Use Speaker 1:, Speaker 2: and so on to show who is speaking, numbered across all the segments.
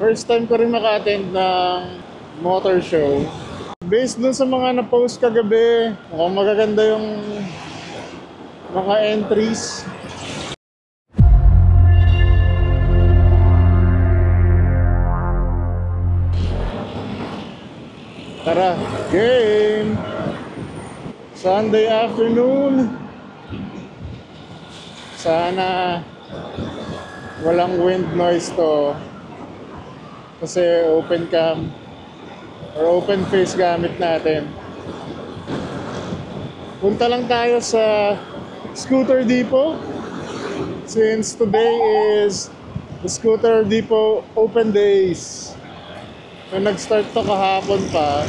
Speaker 1: First time ko rin maka-attend ng motor show. Based dun sa mga na-post kagabi, mukhang magaganda yung mga entries. Tara, game! Sunday afternoon. Sana walang wind noise to. Kasi open cam or open face gamit natin. Punta lang tayo sa Scooter Depot. Since today is the Scooter Depot open days. So nag-start to kahapon pa.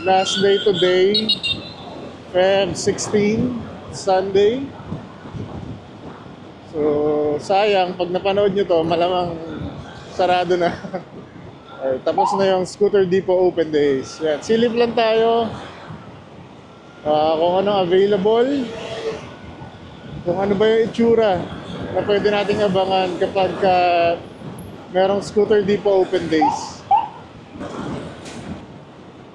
Speaker 1: Last day today, Feb 16, Sunday. So sayang, pag napanood nyo to, malamang sarado na. Tapos na yung Scooter Depot open days. Yan, silip lang tayo kung anong available, kung ano ba yung itsura na pwede nating abangan kapag merong Scooter Depot open days.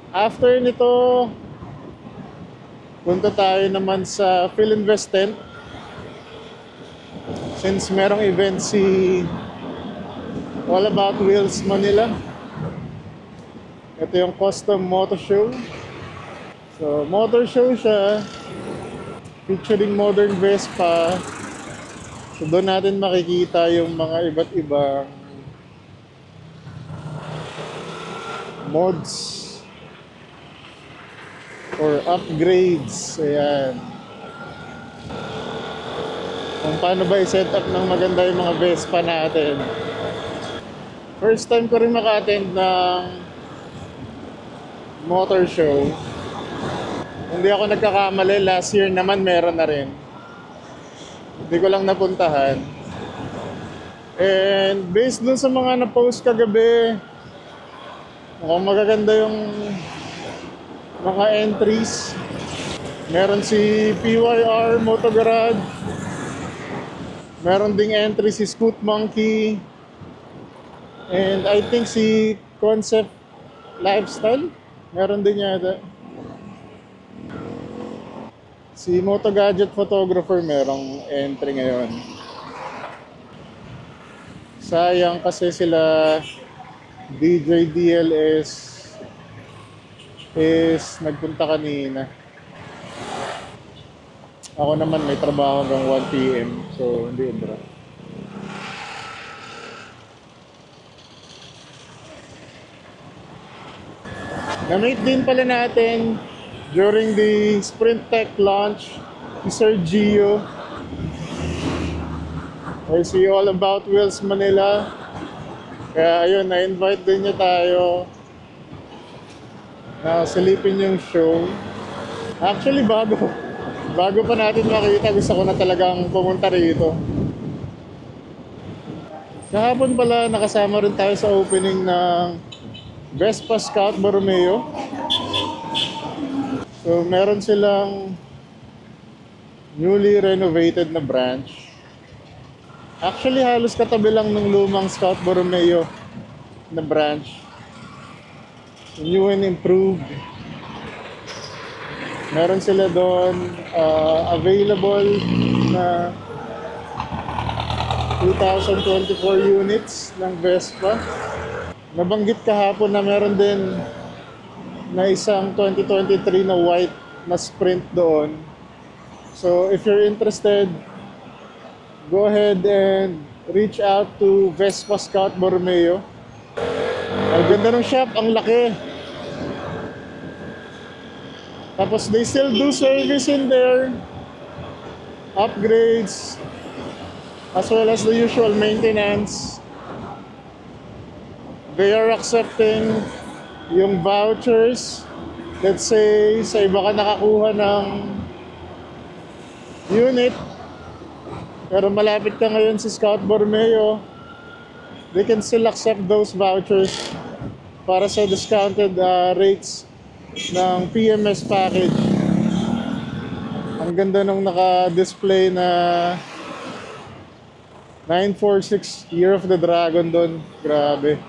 Speaker 1: After nito, punta tayo naman sa Philinvest tent. Since merong event si All About Wheels Manila. Ito yung custom motor show. So, motor show siya, featuring modern Vespa. So, doon natin makikita yung mga iba't ibang mods or upgrades. Ayan. Kung paano ba i-set up ng maganda yung mga Vespa natin. First time ko rin maka-attend ng motor show. Hindi ako nagkakamali, last year naman meron na rin. Hindi ko lang napuntahan. And based dun sa mga na-post kagabi, mukhang magaganda yung mga entries. Meron si PYR Moto Garage. Meron ding entry si Scoot Monkey. And I think si Concept Lifestyle. Meron din yata. Si Moto Gadget Photographer merong entry ngayon. Sayang kasi sila DJ DLS is nagpunta kanina. Ako naman may trabaho hanggang 1 PM. So hindi bro. Na-meet din pala natin during the Sprint Tech launch si Sir Gio. Or si All About Wheels Manila. Kaya ayun, na-invite din niya tayo na silipin yung show. Actually bago pa natin makita, gusto ko na talagang pumunta rito. Kahapon pala nakasama rin tayo sa opening ng Vespa Scout Borromeo. So meron silang newly renovated na branch. Actually halos katabi lang ng lumang Scout Borromeo na branch. New and improved. Meron sila doon available na 2024 units ng Vespa. Nabanggit kahapon na meron din na isang 2023 na white na Sprint doon. So if you're interested, go ahead and reach out to Vespa Scout Borromeo. Ang ganda ng shop, ang laki. Tapos they still do service in there, upgrades, as well as the usual maintenance. They are accepting yung vouchers. Let's say sa iba ka nakakuha ng unit pero malapit ka ngayon sa Scout Borromeo, they can still accept those vouchers para sa discounted rates ng PMS package. Ang ganda nung naka-display na 946 Year of the Dragon doon. Grabe.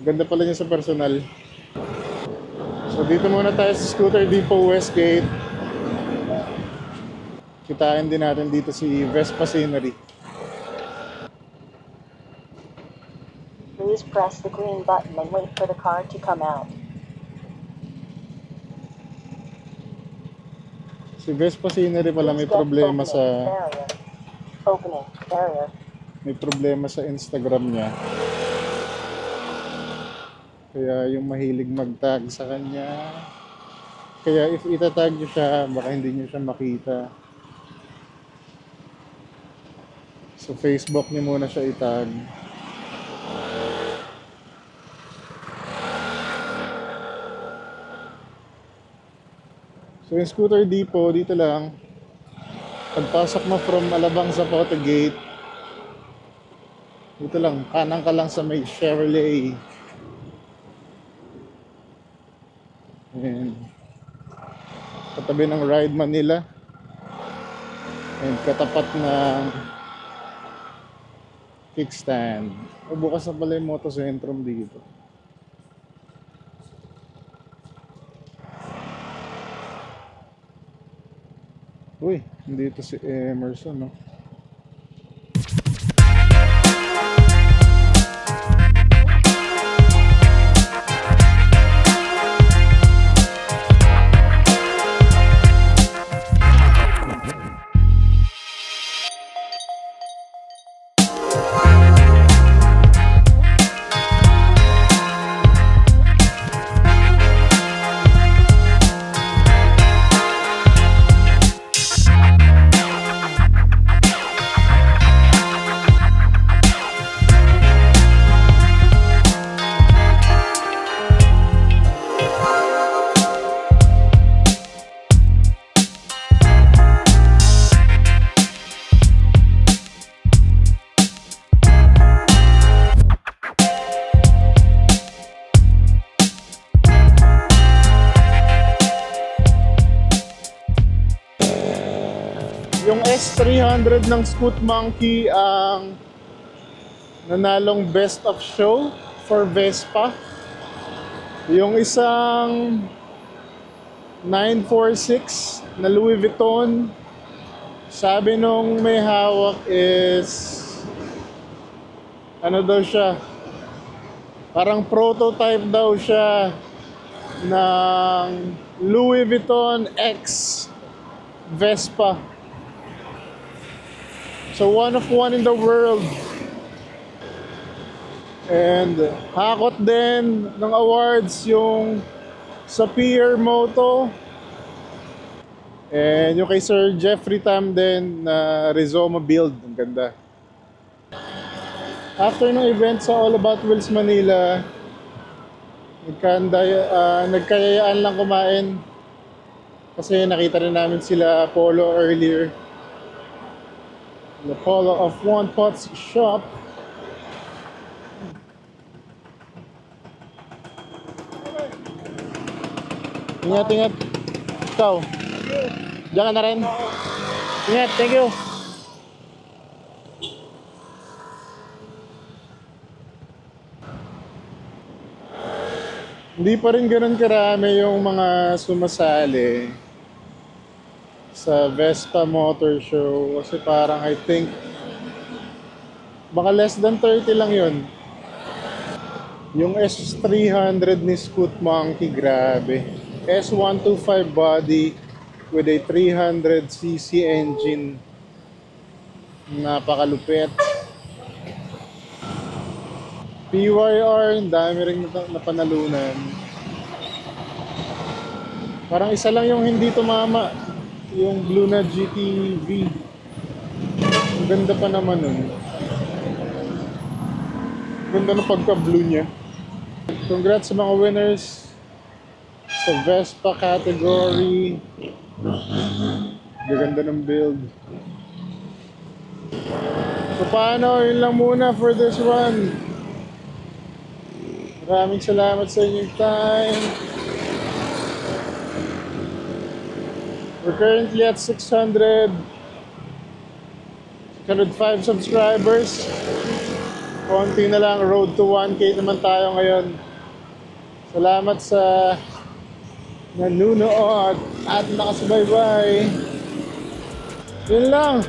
Speaker 1: Ang ganda pala niya sa personal. So dito muna tayo sa Scooter Depot Westgate. Kitain din natin dito si Vespa Scenery.
Speaker 2: Please press the green button and wait for the car to come out.
Speaker 1: Si Vespa Scenery pala may problema sa
Speaker 2: Opening barrier.
Speaker 1: may problema sa Instagram niya. Kaya yung mahilig mag-tag sa kanya. Kaya if itatag niyo siya, baka hindi niyo siya makita. So Facebook niyo muna siya itag. So yung Scooter Depot, dito lang. Pagpasok mo from Alabang sa Pote Gate, dito lang, kanan ka lang sa may Chevrolet. And katabi ng Ride Manila. And katapat ng kickstand. O bukas na pala yung Motocentrum dito. Uy, dito si Emerson, no? Yung S300 ng Scoot Monkey ang nanalong Best of Show for Vespa. Yung isang 946 na Louis Vuitton, sabi nung may hawak is ano daw siya, parang prototype daw siya ng Louis Vuitton X Vespa. So one of one in the world. And hakot din ng awards yung sa Pier Moto. And yung kay Sir Jeffrey Tam din na Rizoma build. Ang ganda. After ng event sa All About Wheels Manila, nagkayayaan lang kumain. Kasi nakita rin namin sila Polo earlier. The Polo of One Pot's shop. Ingat, ingat. Ikaw. Diyan ka na rin. Ingat, thank you. Hindi pa rin ganun karami yung mga sumasali sa Vespa Motor Show. Kasi parang I think baka less than 30 lang yun. Yung S300 ni Scoot Monkey, grabe. S125 body with a 300cc engine. Napakalupit. PYR, ang dami rin napanalunan. Parang isa lang yung hindi tumama. Yung Blue na GTV. Ang ganda pa naman nun. Ganda na pagka-blue niya. Congrats sa mga winners sa Vespa category. Gaganda ng build. So paano, yun lang muna for this one. Maraming salamat sa inyong time. We're currently at 600 105 subscribers. Konti na lang, road to 1K naman tayo ngayon. Salamat sa nanunood at nakasubaybay. Yun lang.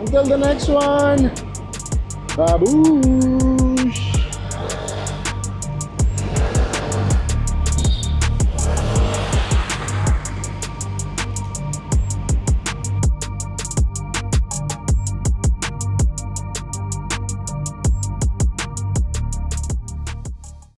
Speaker 1: Until the next one. Babu!